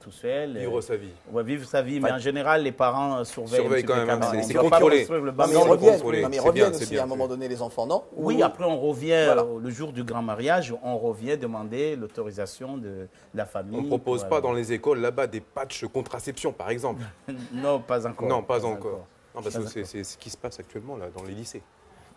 tout seul. Vivre sa vie. Ouais, vivre sa vie, mais en général, les parents surveillent. Surveillent quand même, hein, c'est On doit pas contrôlé. construire le Non, bâtiment. mais ils reviennent, contrôler. non, mais ils C'est reviennent bien, c'est aussi bien à un moment donné, les enfants, non? Oui, après on revient Voilà. le jour du grand mariage, on revient demander l'autorisation de la famille. On ne propose pour, pas dans les écoles là-bas des patchs contraception, par exemple. Non, pas encore. Non, pas encore. Non, parce que c'est ce qui se passe actuellement là, dans les lycées.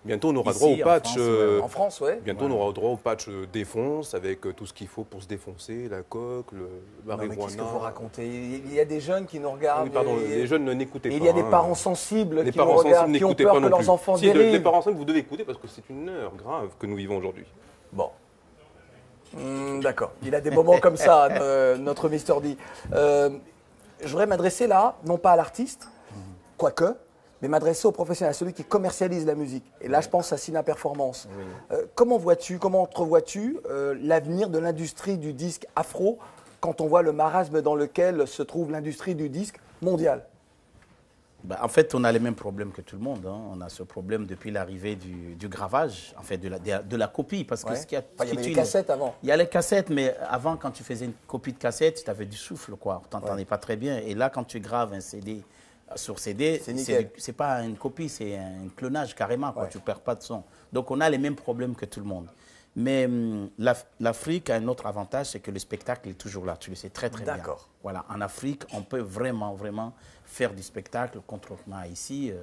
Bientôt, on aura Ici, droit au en patch. France, ouais. En France, ouais. Bientôt, on aura droit au patch défonce avec tout ce qu'il faut pour se défoncer, la coque, le Non, mais marijuana. qu'est-ce que vous racontez? Il y a des jeunes qui nous Ah regardent. oui, pardon, et- les jeunes n'écoutez et pas. il y a des hein. parents sensibles Les qui nous parents regardent, sensibles qui ont n'écoutez peur pas que non leurs plus. enfants Si, les dérivent. parents sensibles, vous devez écouter parce que c'est une heure grave que nous vivons aujourd'hui. Bon. D'accord. Il a des moments comme ça, notre Mister D. Je voudrais m'adresser là, non pas à l'artiste, quoique, mais m'adresser au professionnel, à celui qui commercialise la musique. Et là, je pense à Sina Performance. Comment entrevois-tu l'avenir de l'industrie du disque afro quand on voit le marasme dans lequel se trouve l'industrie du disque mondial? Bah, en fait, on a les mêmes problèmes que tout le monde. Hein. On a ce problème depuis l'arrivée du gravage, en fait, de la copie. Parce que Ouais. ce qui a, Enfin, il y avait les cassettes avant. Il y a les cassettes, mais avant, quand tu faisais une copie de cassette, tu avais du souffle, quoi. On t'entendait pas très bien. Et là, quand tu graves un CD sur CD, C'est nickel. c'est pas une copie, c'est un clonage carrément, quoi. Ouais. Tu perds pas de son. Donc, on a les mêmes problèmes que tout le monde. Mais l'Afrique a un autre avantage, c'est que le spectacle est toujours là. Tu le sais très, très bien. D'accord. Voilà, en Afrique, on peut vraiment faire du spectacle, contrairement à ici.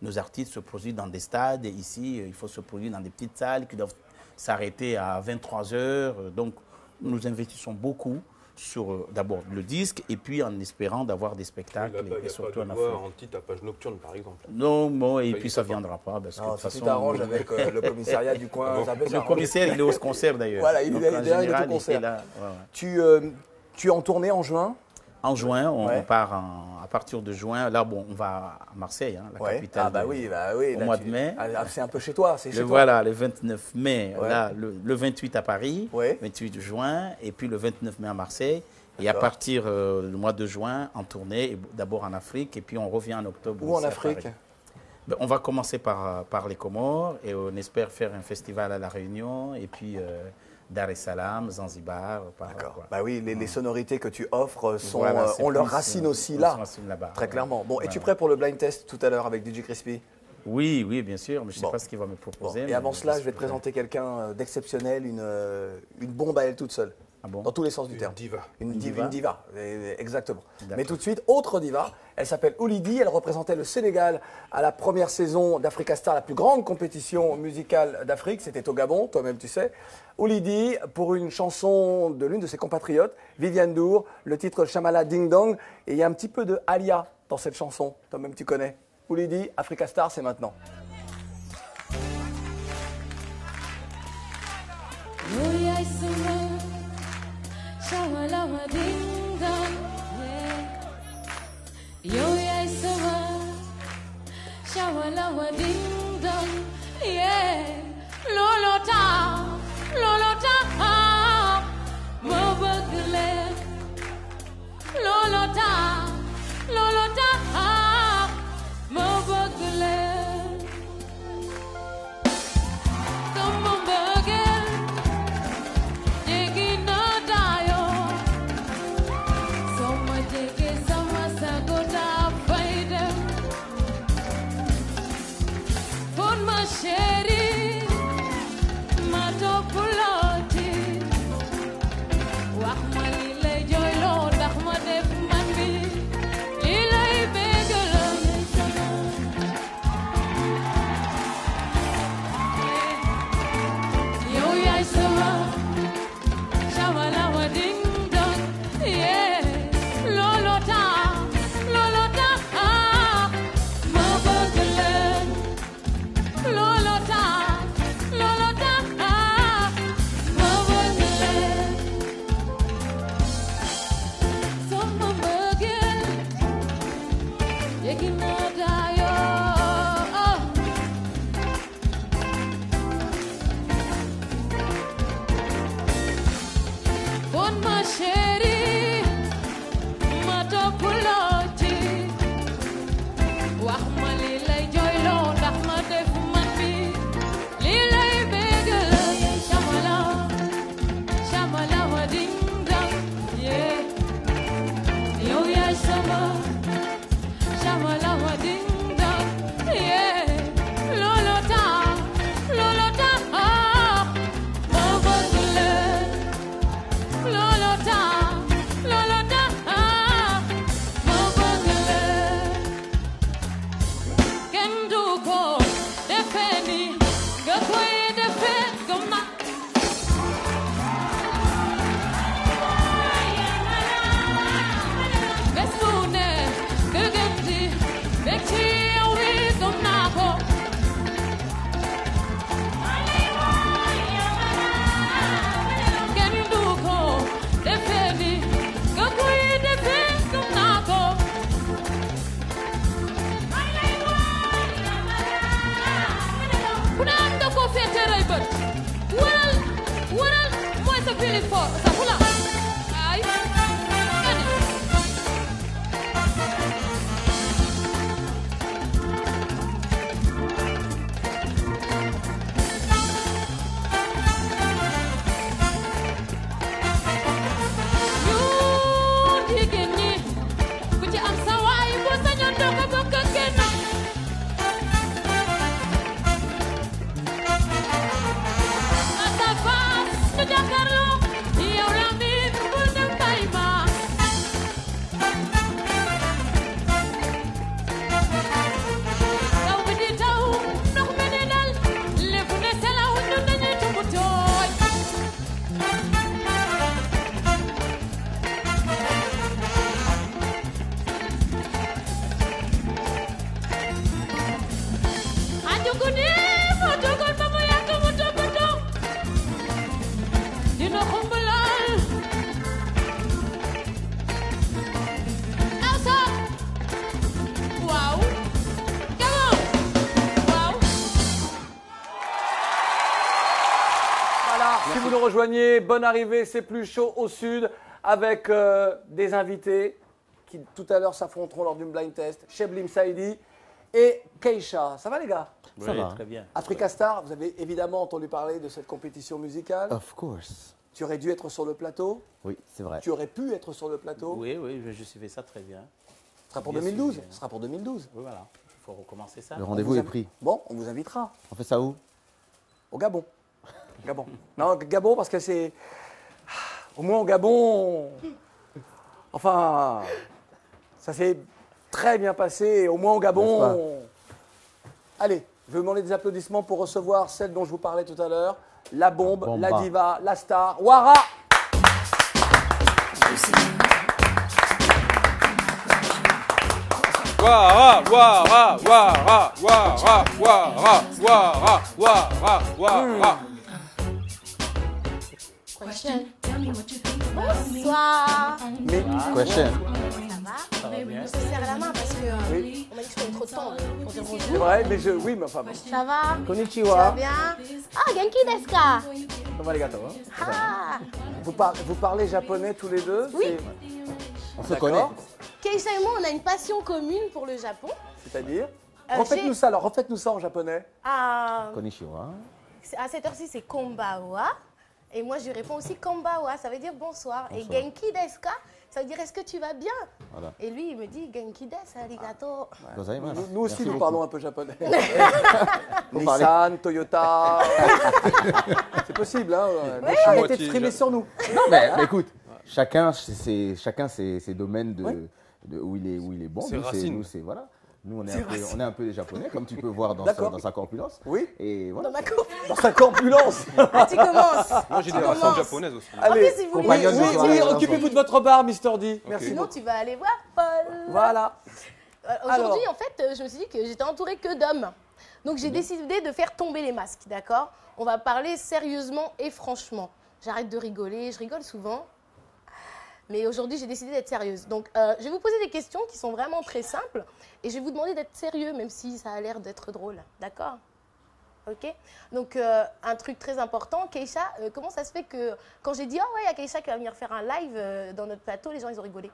Nos artistes se produisent dans des stades. Et ici, il faut se produire dans des petites salles qui doivent s'arrêter à 23 heures. Donc, nous investissons beaucoup sur d'abord le disque et puis en espérant d'avoir des spectacles Là-bas, il et n'y a surtout pas de en loi Afrique. anti-tapage nocturne, par exemple. Non, bon, et Ça puis existe ça pas. ne viendra pas parce que de Non, toute si tu façon, t'arranges avec le commissariat du coin, ça peut le s'arranger. commissaire, il est au concert d'ailleurs. Voilà, il Donc, est en derrière, il est au général, concert. est là. Ouais, ouais. Tu es en tournée en juin? En juin, on Ouais. part à partir de juin. Là, bon, on va à Marseille, hein, la Ouais. capitale. Ah bah oui, au au mois de mai. C'est un peu chez toi, c'est chez toi. Voilà, le 29 mai, Ouais. là, le 28 à Paris, Ouais. 28 juin, et puis le 29 mai à Marseille. Et à D'accord. partir du mois de juin, en tournée, d'abord en Afrique, et puis on revient en octobre. Où en ici à Afrique? Paris. Ben, on va commencer par les Comores, et on espère faire un festival à La Réunion, et puis Dar es Salaam, Zanzibar. D'accord. Voilà. Bah oui, les sonorités que tu offres sont, Voilà, c'est ont leurs plus, racines aussi on là, se racine là-bas. très clairement. Bon, Ouais, es-tu ouais. prêt pour le blind test tout à l'heure avec DJ Crispy? Oui, oui, bien sûr, mais je ne sais Bon. pas ce qu'il va me Bon. proposer. Et mais avant cela, je vais te suis présenter quelqu'un d'exceptionnel, une bombe à elle toute seule. Ah bon? Dans tous les sens du Une terme. diva. Une diva. diva, exactement. D'accord. Mais tout de suite, autre diva, elle s'appelle Oulidi, elle représentait le Sénégal à la première saison d'Africa Star, la plus grande compétition musicale d'Afrique, c'était au Gabon, toi-même tu sais. Oulidi, pour une chanson de l'une de ses compatriotes, Viviane Dour, le titre Chamala Ding Dong, et il y a un petit peu de Alia dans cette chanson, toi-même tu connais. Oulidi, Africa Star, c'est maintenant. rejoignez, bonne arrivée, c'est plus chaud au sud avec des invités qui tout à l'heure s'affronteront lors d'une blind test. Cheblim Saidi et Keisha. Ça va les gars? Ça va. Très bien. Africa Star, vous avez évidemment entendu parler de cette compétition musicale. Of course. Tu aurais dû être sur le plateau. Oui, c'est vrai. Tu aurais pu être sur le plateau. Oui, oui, je suivais ça très bien. Ce sera pour Bien 2012. suivi, hein. Ce sera pour 2012. Oui, voilà. Il faut recommencer ça. Le rendez-vous est pris. Bon, on vous invitera On fait ça où? au Gabon. Gabon. Non, Gabon parce que c'est... Au moins au Gabon... Enfin, ça s'est très bien passé. Et au moins au Gabon... Allez, je vais vous demander des applaudissements pour recevoir celle dont je vous parlais tout à l'heure. La bombe, Bomba. la diva, la star, Wara. Wara, wara, wara, wara, wara, wara, wara, wara. Question. Bonsoir. Mais Question. Ça va? Je te serre la main parce que Oui. on m'a dit que je prenais trop de temps pour dire c'est bonjour. vrai, mais oui, mais enfin bon. Ça va? Tu vas Konnichiwa. bien? Ah, Genki desu ka? Comment les gâteaux, hein? Ah, Vous parlez japonais tous les deux? Oui. On se D'accord. connaît. Keisha et moi, on a une passion commune pour le Japon. C'est-à-dire Euh, Refaites-nous ça alors, refaites-nous ça en japonais. Konnichiwa. À cette heure-ci, c'est konbawa. Et moi, je lui réponds aussi konbawa. Ça veut dire bonsoir. Et Bonsoir. Genki desu ka? Ça veut dire est-ce que tu vas bien? Voilà. Et lui, il me dit Genki desu, arigato. Gozaimasu. Nous aussi, Merci nous beaucoup. parlons un peu japonais. Faut parler. Nissan, Toyota. C'est possible, hein Oui. Arrêtez de Moitié streamer ja- sur nous. Mais écoute, chacun ses domaines où il est bon. Ses Nous, racines. nous, c'est voilà. Nous, on est un peu des Japonais, comme tu peux voir D'accord. dans sa corpulence. Oui. Et voilà. Dans ma cour. Dans sa corpulence. Ah, tu commences. Moi, j'ai des Tu racines commences. japonaises aussi. Allez, si vous voulez. Compagnonne de oui, soirée, alors, occupez-vous de votre bar, Mister D. Merci Sinon, beaucoup. tu vas aller voir Paul. Voilà. Aujourd'hui, Alors. en fait, je me suis dit que j'étais entourée que d'hommes. Donc, j'ai décidé de faire tomber les masques, d'accord? On va parler sérieusement et franchement. J'arrête de rigoler, je rigole souvent. Mais aujourd'hui, j'ai décidé d'être sérieuse. Donc, je vais vous poser des questions qui sont vraiment très simples. Et je vais vous demander d'être sérieux, même si ça a l'air d'être drôle. D'accord? Ok? Donc, un truc très important. Keisha, comment ça se fait que quand j'ai dit « Oh ouais, il y a Keisha qui va venir faire un live dans notre plateau », les gens, ils ont rigolé?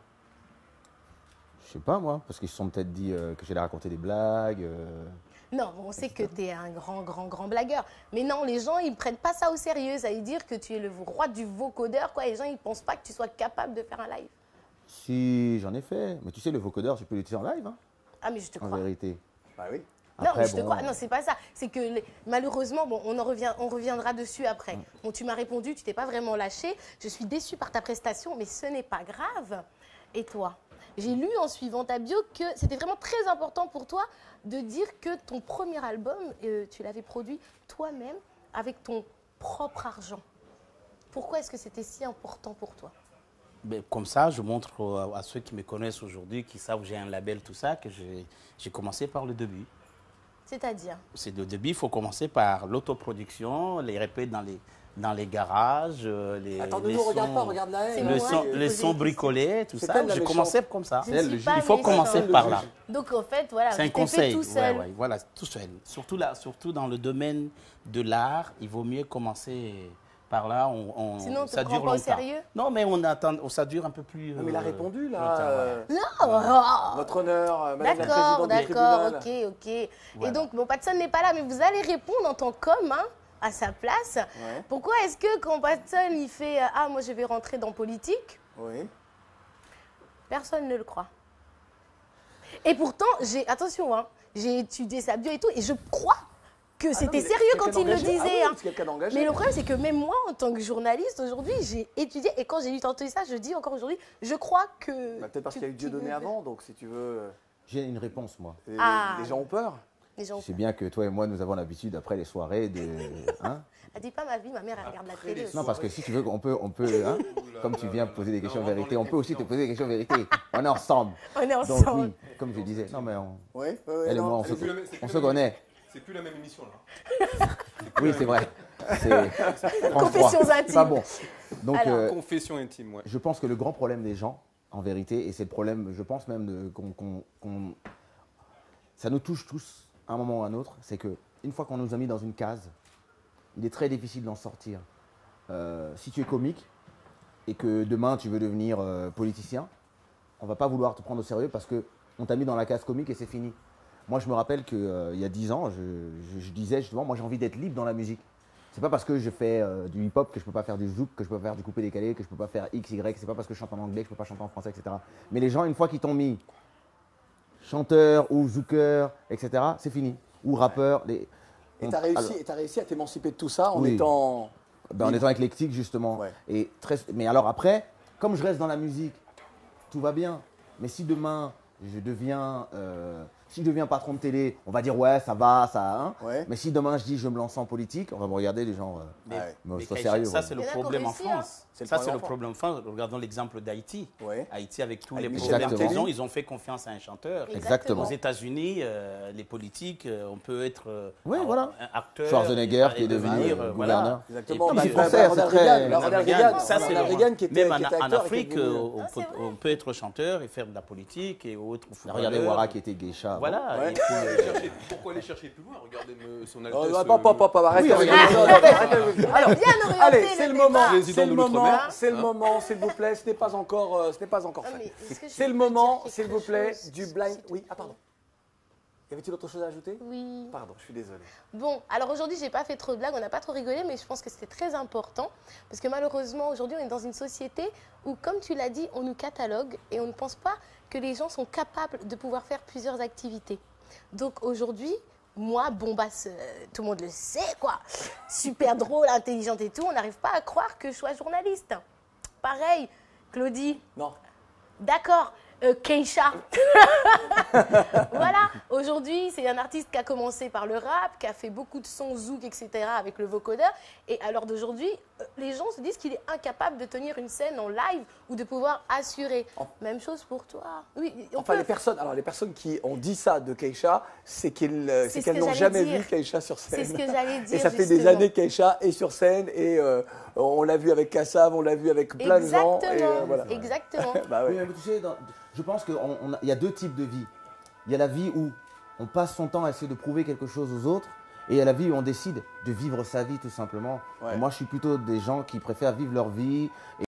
Je sais pas moi, parce qu'ils se sont peut-être dit que j'allais raconter des blagues. Non, on sait que tu es un grand blagueur. Mais non, les gens, ils ne prennent pas ça au sérieux. Ça veut dire que tu es le roi du vocodeur, quoi. Les gens, ils ne pensent pas que tu sois capable de faire un live. Si, j'en ai fait. Mais tu sais, le vocodeur, tu peux l'utiliser en live, hein, Ah, mais je te en crois. vérité. Bah oui. Non, Après, mais je te bon, crois. Non, c'est pas ça. C'est que malheureusement, bon, on reviendra dessus après. Bon, tu m'as répondu, tu t'es pas vraiment lâché. Je suis déçue par ta prestation, mais ce n'est pas grave. Et toi? J'ai lu en suivant ta bio que c'était vraiment très important pour toi de dire que ton premier album, tu l'avais produit toi-même avec ton propre argent. Pourquoi est-ce que c'était si important pour toi? Ben, comme ça, je montre à ceux qui me connaissent aujourd'hui, qui savent que j'ai un label, tout ça, que j'ai commencé par le début. C'est-à-dire? C'est le début, il faut commencer par l'autoproduction, les répètes dans les garages, les Attends, ne nous regarde pas, regarde la C'est haine. moi le son, qui ai les posé sons des bricolés, tout C'est ça. elle, la J'ai méchante. commencé comme ça. Je ne suis pas Il faut méchante. commencer par là. Donc, en fait, voilà, C'est un tu t'es fait conseil. tout seul. Ouais, voilà, tout seul. Surtout dans le domaine de l'art, il vaut mieux commencer par là. Sinon, on te ça prend dure pas au longtemps. Non, Non, mais on attend, ça dure un peu plus. Non, mais il a répondu, longtemps, là. voilà. Non. Votre honneur, madame la D'accord, présidente du d'accord, tribunal. ok. Et Voilà. donc, bon, Patson n'est pas là, mais vous allez répondre en tant qu'homme, hein, à sa place. Ouais. Pourquoi est-ce que quand Patson, il fait « Ah, moi, je vais rentrer dans politique Oui. », personne ne le croit. Et pourtant, attention, hein, j'ai étudié sa bio et tout, et je crois que c'était sérieux quand il le disait. Ah oui, hein. c'est quelqu'un d'engagé. Mais le problème, c'est que même moi, en tant que journaliste, aujourd'hui, j'ai étudié, et quand j'ai lu tantôt ça, je dis encore aujourd'hui, je crois que... Bah, peut-être parce qu'il y a eu Dieu donné avant, donc si tu veux. J'ai une réponse, moi. Ah. Les gens ont peur. Les gens... Je sais bien que toi et moi, nous avons l'habitude, après les soirées, de. Hein. Elle dit pas ma vie, ma mère, elle regarde la télé aussi. Non, parce que si tu veux, on peut hein, comme tu viens poser des questions vérité, on peut aussi te poser des questions vérité. On est ensemble. On est Donc ensemble. oui, comme je disais, non mais Oui, oui, elle et non. moi, on se connaît. C'est plus la même émission, là. Oui, c'est vrai. C'est Confessions c'est intimes. pas bon. Donc, Alors. Confession intime, ouais. je pense que le grand problème des gens, en vérité, et c'est le problème, je pense même ça nous touche tous à un moment ou à un autre, c'est que une fois qu'on nous a mis dans une case, il est très difficile d'en sortir. si tu es comique et que demain tu veux devenir politicien, on va pas vouloir te prendre au sérieux parce qu'on t'a mis dans la case comique et c'est fini. Moi, je me rappelle qu'il y a 10 ans, je disais justement, moi j'ai envie d'être libre dans la musique. C'est pas parce que je fais du hip-hop que je peux pas faire du zouk, que je peux pas faire du coupé-décalé, que je peux pas faire X, Y. C'est pas parce que je chante en anglais que je peux pas chanter en français, etc. Mais les gens, une fois qu'ils t'ont mis chanteur ou zouker, etc., c'est fini. Ou rappeur. Et tu as réussi à t'émanciper de tout ça en Oui. étant... En étant éclectique, justement. Ouais. Et mais alors après, comme je reste dans la musique, tout va bien. Mais si demain, je deviens patron de télé, on va dire ouais, ça va, ça. Hein. Ouais. Mais si demain je dis je me lance en politique, on va me regarder les gens. Mais sois Kaïcha, sérieux. ça, ouais. c'est le Il y en a qui ont problème en réussi, hein. France. C'est le Ça, c'est le problème en problème en France. Regardons l'exemple d'Haïti. Ouais. Haïti, avec tous les Avec problèmes Michel qu'ils ont, Martelly. ils ont fait confiance à un chanteur. Exactement. Aux États-Unis, les politiques, on peut être Ouais, voilà. un acteur. Schwarzenegger et qui est devenu devenir, gouverneur. Exactement. Et Bah, puis, les Français, c'est très- Ronald Ronald Reagan. Reagan, ça, c'est Ronald le- Reagan qui était Même acteur en et qui est Afrique, devenu- c'est vrai. on peut être chanteur et faire de la politique et autres. Regardez Ouara qui était geisha. avant. Voilà. Ouais. Et puis, Pourquoi aller chercher plus loin? Regardez son Oh, Altesse. pas, arrête. Oui, Alors, Bien orienté, allez, le c'est le débat. moment, Président c'est de le l'Outre-mer. moment, c'est le moment, s'il vous plaît, ce n'est pas encore Ah, fait. mais est-ce que je C'est le peux moment, dire quelque s'il vous plaît, chose, du s'il blind. te Oui, plaît ah pardon. Y avait-il autre chose à ajouter? Oui. Pardon, je suis désolé. Bon, alors aujourd'hui, j'ai pas fait trop de blagues, on n'a pas trop rigolé, mais je pense que c'était très important. Parce que malheureusement, aujourd'hui, on est dans une société où, comme tu l'as dit, on nous catalogue et on ne pense pas que les gens sont capables de pouvoir faire plusieurs activités. Donc aujourd'hui, moi, bombasse, tout le monde le sait, quoi. Super drôle, intelligente et tout, on n'arrive pas à croire que je sois journaliste. Pareil, Claudie, Non. d'accord. Keisha. Voilà, aujourd'hui, c'est un artiste qui a commencé par le rap, qui a fait beaucoup de sons zouk, etc. avec le vocodeur. Et à l'heure d'aujourd'hui, les gens se disent qu'il est incapable de tenir une scène en live ou de pouvoir assurer. Même chose pour toi. Oui, on Enfin, peut- les personnes qui ont dit ça de Keisha, c'est qu'elles C'est ce que n'ont j'allais jamais dire. vu Keisha sur scène. C'est ce que j'allais dire. Et ça fait des justement. années que Keisha est sur scène et on l'a vu avec Kassav, on l'a vu avec plein de gens. Et, Exactement. voilà. Exactement. Bah ouais. Oui, mais tu sais, je pense qu'il y a deux types de vie. Il y a la vie où on passe son temps à essayer de prouver quelque chose aux autres, et il y a la vie où on décide de vivre sa vie tout simplement. Ouais. Et moi, je suis plutôt des gens qui préfèrent vivre leur vie.